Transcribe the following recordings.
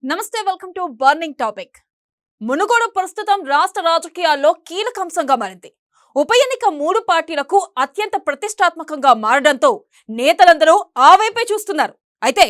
నమస్తే, welcome to burning topic. Munugode ప్రస్తుతం రాష్ట్ర రాజకీయాల్లో కీలక అంశంగా మారింది. ఉప ఎన్నిక మూడు పార్టీలకు అత్యంత ప్రతిష్టాత్మకంగా మారడంతో నేతలందరూ ఆ వైపే చూస్తున్నారు. అయితే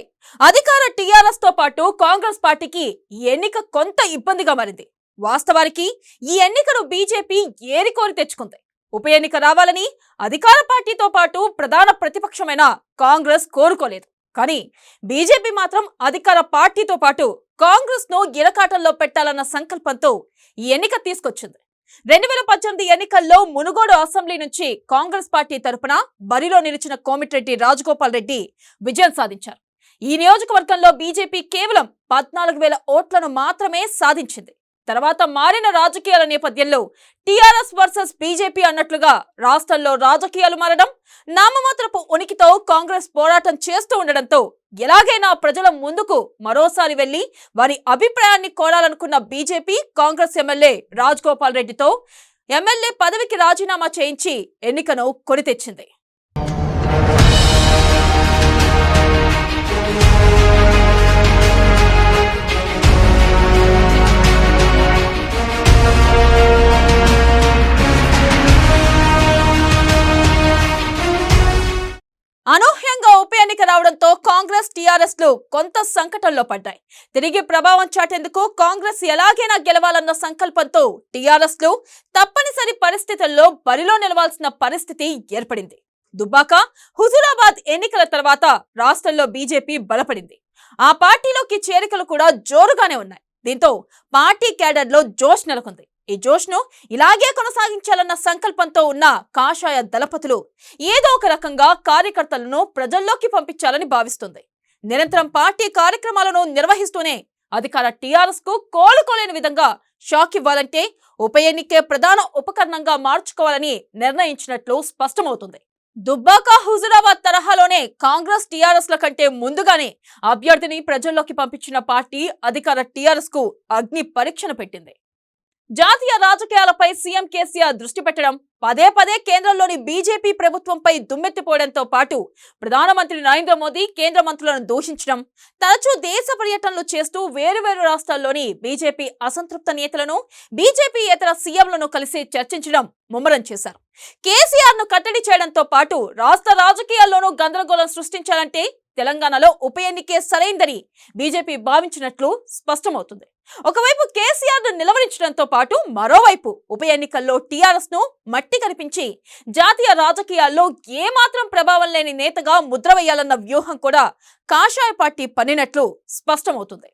అధికార టీఆర్ఎస్ తో పాటు కాంగ్రెస్ పార్టీకి ఈ ఎన్నిక కొంత ఇబ్బందిగా మారింది. వాస్తవానికి ఈ ఎన్నికను బీజేపీ ఏరికోరి తెచ్చుకుంది. ఉప ఎన్నిక రావాలని అధికార పార్టీతో పాటు ప్రధాన ప్రతిపక్షమైన కాంగ్రెస్ కోరుకోలేదు. కానీ బీజేపీ మాత్రం అధికార పార్టీతో పాటు కాంగ్రెస్ ను ఇరకాటంలో పెట్టాలన్న సంకల్పంతో ఈ ఎన్నిక తీసుకొచ్చింది. 2018 ఎన్నికల్లో మునుగోడు అసెంబ్లీ నుంచి కాంగ్రెస్ పార్టీ తరపున బరిలో నిలిచిన కోమిటిరెడ్డి రాజగోపాల్ రెడ్డి విజయం సాధించారు. ఈ నియోజకవర్గంలో బీజేపీ కేవలం 14,000 ఓట్లను మాత్రమే సాధించింది. తర్వాత మారిన రాజకీయాల నేపథ్యంలో టీఆర్ఎస్ వర్సెస్ బీజేపీ అన్నట్లుగా రాష్ట్రంలో రాజకీయాలు మారడం, నామమాత్రపు ఉనికితో కాంగ్రెస్ పోరాటం చేస్తూ ఉండడంతో ఎలాగైనా ప్రజల ముందుకు మరోసారి వెళ్లి వారి అభిప్రాయాన్ని కోరాలనుకున్న బీజేపీ కాంగ్రెస్ ఎమ్మెల్యే రాజగోపాల్ రెడ్డితో ఎమ్మెల్యే పదవికి రాజీనామా చేయించి ఎన్నికను కొని తెచ్చింది. అనూహ్యంగా ఉప ఎన్నిక రావడంతో కాంగ్రెస్ టీఆర్ఎస్ లు కొంత సంకటంలో పడ్డాయి. తిరిగి ప్రభావం చాటేందుకు కాంగ్రెస్ ఎలాగైనా గెలవాలన్న సంకల్పంతో టీఆర్ఎస్ లు తప్పనిసరి పరిస్థితుల్లో బరిలో నిలవాల్సిన పరిస్థితి ఏర్పడింది. దుబ్బాక, హుజూరాబాద్ ఎన్నికల తర్వాత రాష్ట్రంలో బీజేపీ బలపడింది. ఆ పార్టీలోకి చేరికలు కూడా జోరుగానే ఉన్నాయి. దీంతో పార్టీ క్యాడర్ లో జోష్ నెలకొంది. ఈ జోష్ను ఇలాగే కొనసాగించాలన్న సంకల్పంతో ఉన్న కాషాయ దళపతులు ఏదో ఒక రకంగా కార్యకర్తలను ప్రజల్లోకి పంపించాలని భావిస్తుంది. నిరంతరం పార్టీ కార్యక్రమాలను నిర్వహిస్తూనే అధికార టీఆర్ఎస్ కు కోలుకోలేని విధంగా షాక్ ఇవ్వాలంటే ఉప ఎన్నికే ప్రధాన ఉపకరణంగా మార్చుకోవాలని నిర్ణయించినట్లు స్పష్టమవుతుంది. దుబ్బాక, హుజూరాబాద్ తరహాలోనే కాంగ్రెస్ టీఆర్ఎస్ ల కంటే ముందుగానే అభ్యర్థిని ప్రజల్లోకి పంపించిన పార్టీ అధికార టీఆర్ఎస్ కు అగ్ని పరీక్షను పెట్టింది. జాతీయ రాజకీయాలపై సీఎం కేసీఆర్ దృష్టి పెట్టడం, పదే పదే కేంద్రంలోని బీజేపీ ప్రభుత్వంపై దుమ్మెత్తిపోవడంతో పాటు ప్రధానమంత్రి నరేంద్ర మోదీ కేంద్ర మంత్రులను దూషించడం, తరచూ దేశ పర్యటనలు చేస్తూ వేరువేరు రాష్ట్రాల్లోని బీజేపీ అసంతృప్త నేతలను, బీజేపీ ఇతర సీఎంలను కలిసి చర్చించడం ముమ్మరం చేశారు. కేసీఆర్ ను కట్టడి చేయడంతో పాటు రాష్ట్ర రాజకీయాల్లోనూ గందరగోళం సృష్టించాలంటే తెలంగాణలో ఉప ఎన్నికే సరైందని బీజేపీ భావించినట్లు స్పష్టమవుతుంది. ఒకవైపు కేసీఆర్ ను నిలవరించడంతో పాటు మరోవైపు ఉప ఎన్నికల్లో టీఆర్ఎస్ ను మట్టి కనిపించి జాతీయ రాజకీయాల్లో ఏమాత్రం ప్రభావం లేని నేతగా ముద్ర వేయాలన్న వ్యూహం కూడా కాషాయ పార్టీ పన్నినట్లు స్పష్టమవుతుంది.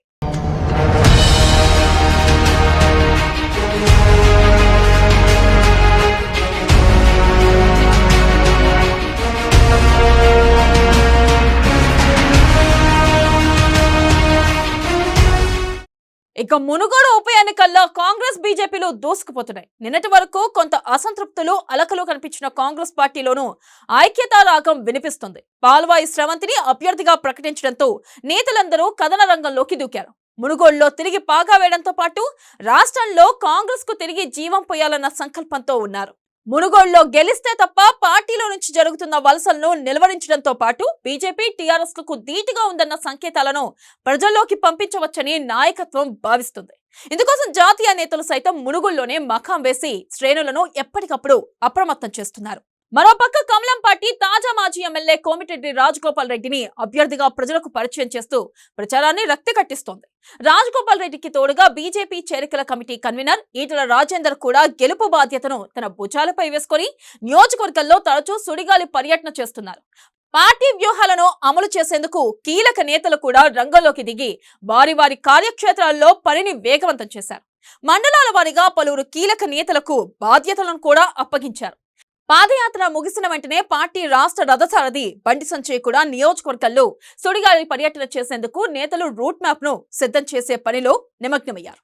ఇక మునుగోడు ఉప ఎన్నికల్లో కాంగ్రెస్ బీజేపీలు దూసుకుపోతున్నాయి. నిన్నటి వరకు కొంత అసంతృప్తులు అలకలు కనిపించిన కాంగ్రెస్ పార్టీలోనూ ఐక్యతా రాగం వినిపిస్తుంది. పాల్వాయి శ్రవంతిని అభ్యర్థిగా ప్రకటించడంతో నేతలందరూ కథన రంగంలోకి దూకారు. మునుగోడులో తిరిగి పాగా వేయడంతో పాటు రాష్ట్రంలో కాంగ్రెస్ కు తిరిగి జీవం పోయాలన్న సంకల్పంతో ఉన్నారు. మునుగోడులో గెలిస్తే తప్ప పార్టీలో నుంచి జరుగుతున్న వలసలను నిలువరించడంతో పాటు బీజేపీ టీఆర్ఎస్ లకు ధీటుగా ఉందన్న సంకేతాలను ప్రజల్లోకి పంపించవచ్చని నాయకత్వం భావిస్తుంది. ఇందుకోసం జాతీయ నేతలు సైతం మునుగోడులోనే మఖాం వేసి శ్రేణులను ఎప్పటికప్పుడు అప్రమత్తం చేస్తున్నారు. మరోపక్క కమలం పార్టీ తాజా మాజీ ఎమ్మెల్యే కోమిటిరెడ్డి రాజగోపాల్ రెడ్డిని అభ్యర్థిగా ప్రజలకు పరిచయం చేస్తూ ప్రచారాన్ని రక్తి కట్టిస్తోంది. రాజగోపాల్ రెడ్డికి తోడుగా బీజేపీ చేరికల కమిటీ కన్వీనర్ ఈటల రాజేందర్ కూడా గెలుపు బాధ్యతను తన భుజాలపై వేసుకుని నియోజకవర్గంలో తరచూ సుడిగాలి పర్యటన చేస్తున్నారు. పార్టీ వ్యూహాలను అమలు చేసేందుకు కీలక నేతలు కూడా రంగంలోకి దిగి వారి వారి కార్యక్షేత్రాల్లో పనిని వేగవంతం చేశారు. మండలాల వారీగా పలువురు కీలక నేతలకు బాధ్యతలను కూడా అప్పగించారు. పాదయాత్ర ముగిసిన వెంటనే పార్టీ రాష్ట్ర రథసారథి బండి సంజయ్ కూడా నియోజకవర్గంలో సుడిగాలి పర్యటన చేసేందుకు నేతలు రూట్ మ్యాప్ ను సిద్ధం చేసే పనిలో నిమగ్నమయ్యారు.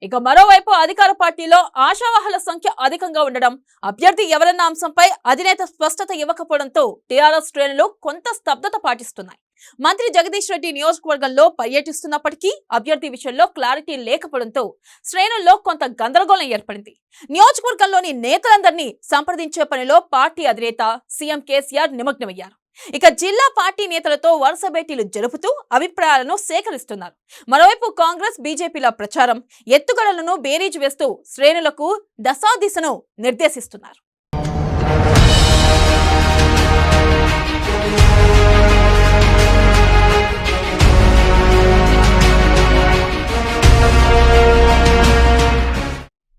ఇక మరోవైపు అధికార పార్టీలో ఆశావాహుల సంఖ్య అధికంగా ఉండడం, అభ్యర్థి ఎవరన్న అంశంపై అధినేత స్పష్టత ఇవ్వకపోవడంతో టీఆర్ఎస్ శ్రేణులు కొంత స్తబ్దత పాటిస్తున్నాయి. మంత్రి జగదీష్ రెడ్డి నియోజకవర్గంలో పర్యటిస్తున్నప్పటికీ అభ్యర్థి విషయంలో క్లారిటీ లేకపోవడంతో శ్రేణుల్లో కొంత గందరగోళం ఏర్పడింది. నియోజకవర్గంలోని నేతలందరినీ సంప్రదించే పనిలో పార్టీ అధినేత సీఎం కేసీఆర్ నిమగ్నమయ్యారు. ఇక జిల్లా పార్టీ నేతలతో వరుస భేటీలు జరుపుతూ అభిప్రాయాలను సేకరిస్తున్నారు. మరోవైపు కాంగ్రెస్ బీజేపీల ప్రచారం ఎత్తుగడలను బేరీజు వేస్తూ శ్రేణులకు దశాదిశను నిర్దేశిస్తున్నారు.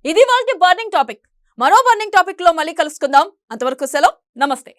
ఇది వాళ్ళ బర్నింగ్ టాపిక్. మరో బర్నింగ్ టాపిక్ లో మళ్ళీ కలుసుకుందాం. అంతవరకు సెలవు. నమస్తే.